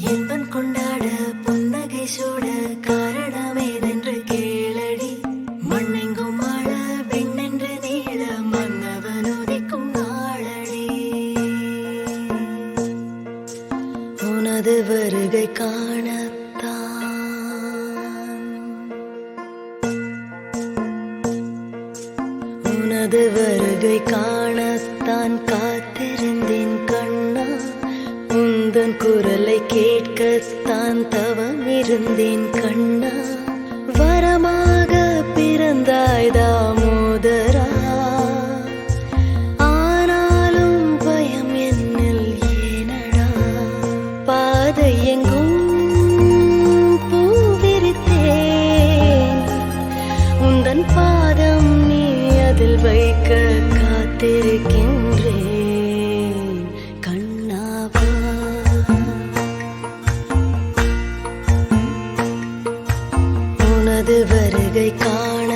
இன்பம் கொண்டாட புன்னகை சூட காரணமேதென்று கேளடி. மண்ணெங்கும் வாழ பெண்ணென்று நீள மன்னவன் உதிக்கும் நாளடி. உனது வருகை காணத்தான் உனது வருகை காணத்தான் காத்திருந்தேன் கண்ணா. உந்தன் குரலை கேட்கத்தான் தவம் இருந்தேன் கண்ணா. வரமாக பிறந்தாய் தாமோதரா, ஆனாலும் பயம் என்னில் ஏனடா. பாதை எங்கும் பூவிரித்தேன், உந்தன் பாதம் நீ அதில் வைக்க காத்திருக்கின்றேன் கண்ணாவா. உனது வருகை காண